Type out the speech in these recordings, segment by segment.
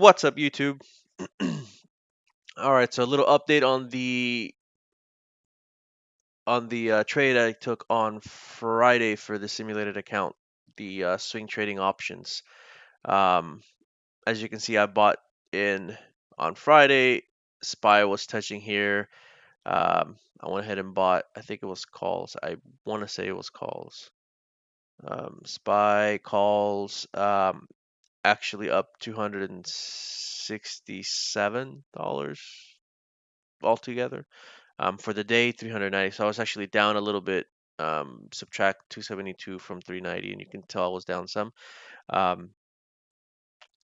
What's up, YouTube? All right, so a little update on the trade I took on Friday for the simulated account, the swing trading options. Um, as you can see, I bought in on Friday. SPY was touching here. I went ahead and bought. I think it was calls. I want to say it was calls. SPY calls. Actually up $267 altogether. For the day, 390. So I was actually down a little bit. Subtract 272 from 390, and you can tell I was down some. Um,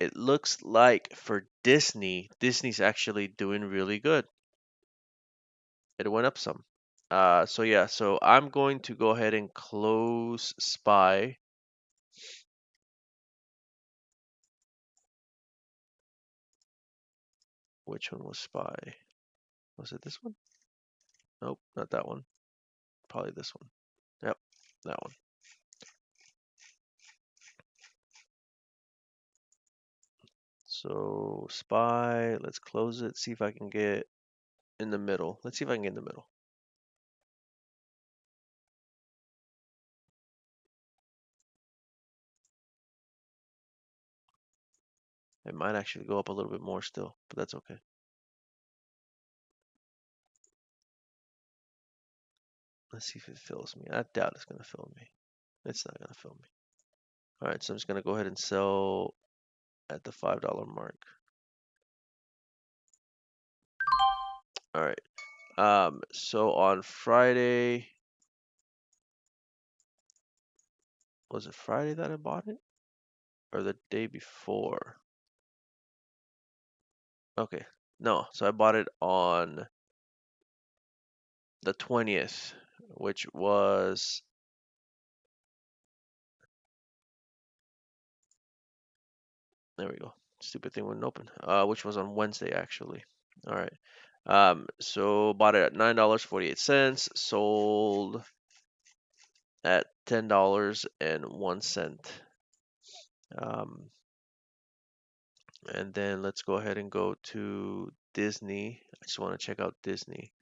it looks like for Disney's actually doing really good. It went up some. So yeah, so I'm going to go ahead and close SPY. Which one was SPY? Was it this one? Nope, not that one. Probably this one. Yep, that one. So SPY, let's close it, see if I can get in the middle. Let's see if I can get in the middle. It might actually go up a little bit more still, but that's okay. Let's see if it fills me. I doubt it's going to fill me. It's not going to fill me. All right, so I'm just going to go ahead and sell at the $5 mark. All right. So on Friday, was it Friday that I bought it? Or the day before? Okay. No, so I bought it on the 20th, which was, there we go. Stupid thing wouldn't open. Which was on Wednesday actually. All right. So bought it at $9.48, sold at $10.01. Um, and then let's go ahead and go to Disney. I just want to check out Disney.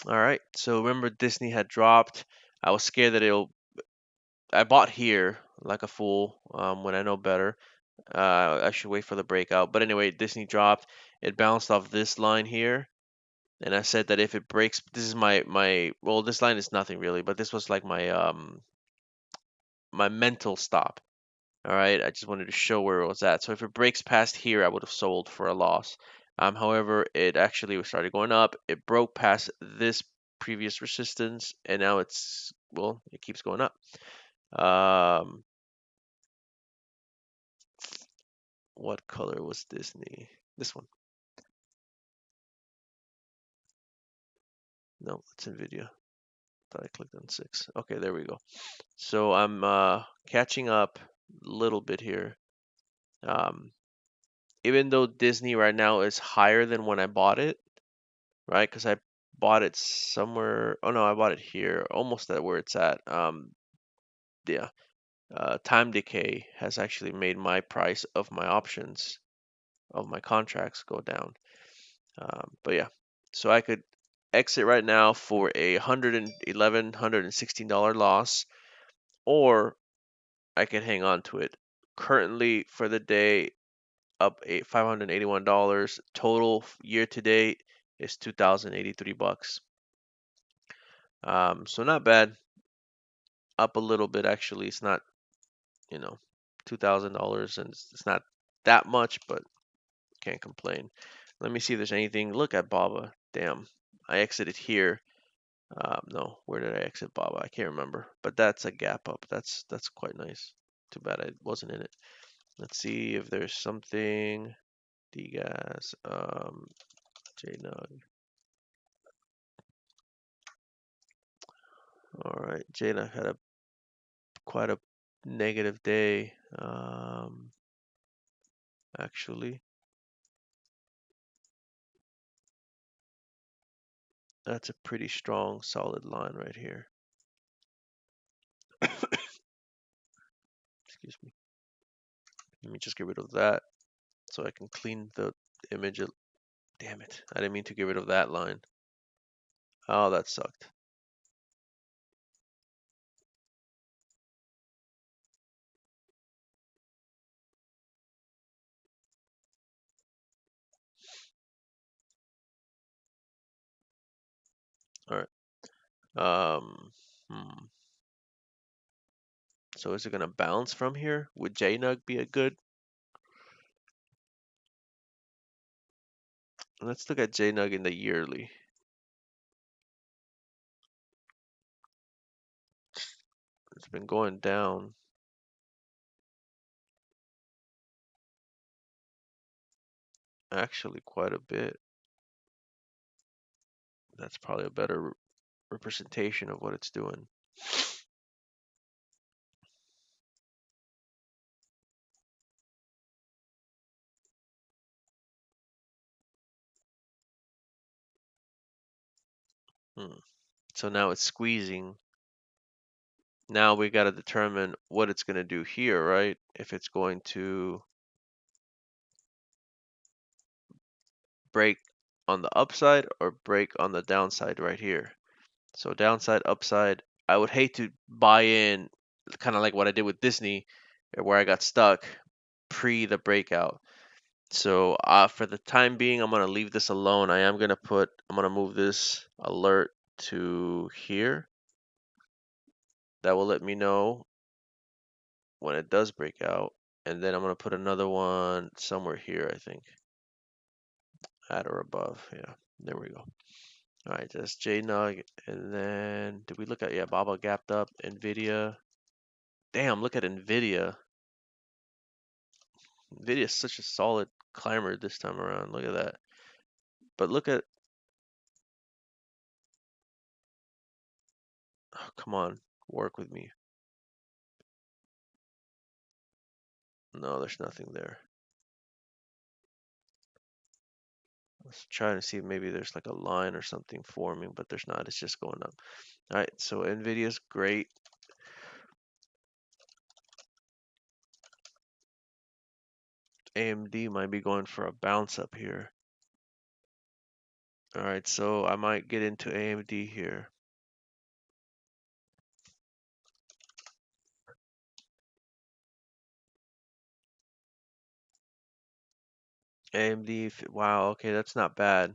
All right. So remember Disney had dropped. I was scared that I bought here like a fool when I know better. I should wait for the breakout. But anyway, Disney dropped. It bounced off this line here. And I said that if it breaks, this is my well, this line is nothing really, but this was like my mental stop. All right, I just wanted to show where it was at. So if it breaks past here, I would have sold for a loss. However, it actually started going up. It broke past this previous resistance, and now it keeps going up. Um, what color was Disney? This one. No, it's Nvidia. Thought I clicked on 6. Okay, there we go. So I'm catching up a little bit here. Um, even though Disney right now is higher than when I bought it, right? Because I bought it somewhere. Oh no, I bought it here, almost at where it's at. Yeah. Time decay has actually made my price of my options of my contracts go down. But yeah, so I could exit right now for a $116 loss, or I can hang on to it. Currently for the day, up $581. Total year to date is $2,083. So not bad. Up a little bit actually. It's not, you know, $2,000, and it's not that much, but can't complain. Let me see if there's anything. Look at Baba. Damn, I exited here. No, where did I exit Baba? I can't remember. But that's a gap up. That's quite nice. Too bad I wasn't in it. Let's see if there's something. DGAS, JNUG. All right, JNUG had quite a negative day. Actually, that's a pretty strong, solid line right here. Excuse me. Let me just get rid of that so I can clean the image. Damn it. I didn't mean to get rid of that line. Oh, that sucked. All right. Hmm. So is it gonna bounce from here? Would JNUG be a good? Let's look at JNUG in the yearly. It's been going down. Actually, quite a bit. That's probably a better representation of what it's doing. Hmm. So now it's squeezing. Now we got to determine what it's going to do here, right? If it's going to break on the upside or break on the downside right here. So downside, upside. I would hate to buy in, kind of like what I did with Disney, where I got stuck pre the breakout. So for the time being, I'm gonna leave this alone. I'm gonna move this alert to here. That will let me know when it does break out. And then I'm gonna put another one somewhere here, I think. At or above. Yeah, there we go. All right, that's JNUG. And then did we look at, yeah, Baba gapped up, Nvidia. Damn, look at Nvidia. Nvidia is such a solid climber this time around. Look at that. But look at, oh, come on, work with me. No, there's nothing there. Let's try to see if maybe there's like a line or something forming, but there's not. It's just going up. All right, so Nvidia's great. AMD might be going for a bounce up here. All right, so I might get into AMD here. AMD, wow, okay, that's not bad.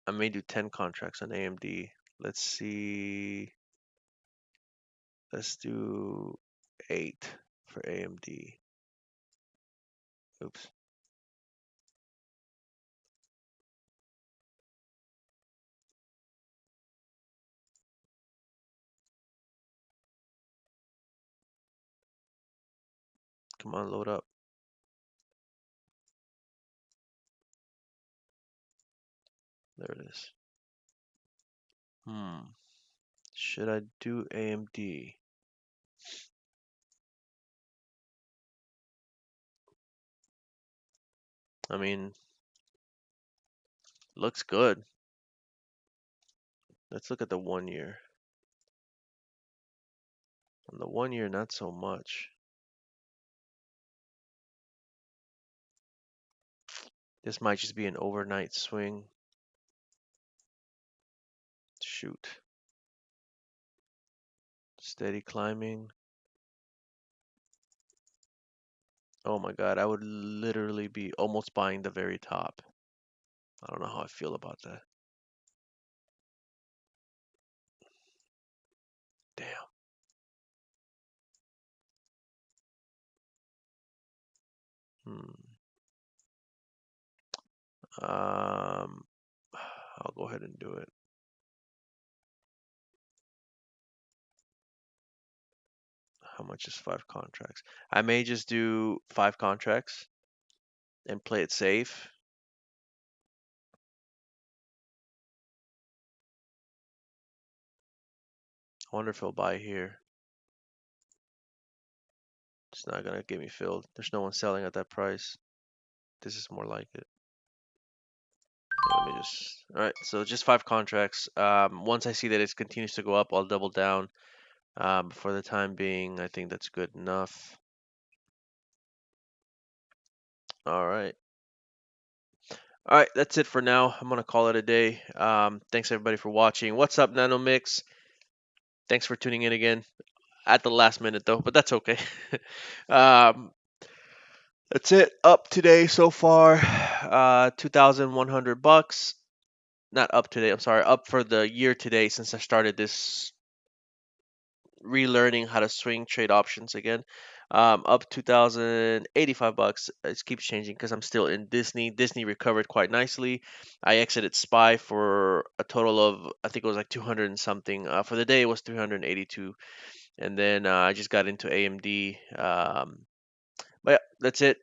I may do 10 contracts on AMD. Let's see. Let's do 8 for AMD. Oops. Come on, load up. There it is. Should I do AMD? I mean, looks good. Let's look at the 1 year. On the 1 year, not so much. This might just be an overnight swing. Shoot. Steady climbing. Oh my god, I would literally be almost buying the very top. I don't know how I feel about that. Damn. Hmm. Um, I'll go ahead and do it. How much is 5 contracts? I may just do 5 contracts and play it safe. I wonder if he'll buy here. It's not gonna get me filled. There's no one selling at that price. This is more like it. Yeah, let me just. All right, so just 5 contracts. Once I see that it continues to go up, I'll double down. But for the time being, I think that's good enough. All right. All right, that's it for now. I'm gonna call it a day. Thanks everybody for watching. What's up, Nanomix? Thanks for tuning in again at the last minute though, but that's okay. um, that's it. Up today so far, $2,100. Not up today. I'm sorry. Up for the year today since I started this relearning how to swing trade options again. Up $2,085. It keeps changing because I'm still in Disney. Disney recovered quite nicely. I exited SPY for a total of, I think it was like 200 and something. For the day it was 382, and then I just got into AMD. But yeah, that's it.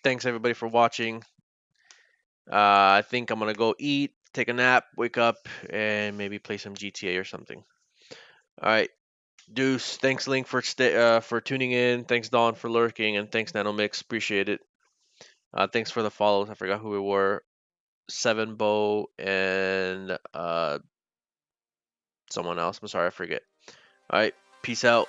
Thanks everybody for watching. I think I'm gonna go eat, take a nap, wake up, and maybe play some GTA or something. All right. Deuce, thanks Link for tuning in. Thanks Dawn for lurking, and thanks Nanomix. Appreciate it. Thanks for the follows. I forgot who we were. Seven Bow and someone else. I'm sorry, I forget. All right, peace out.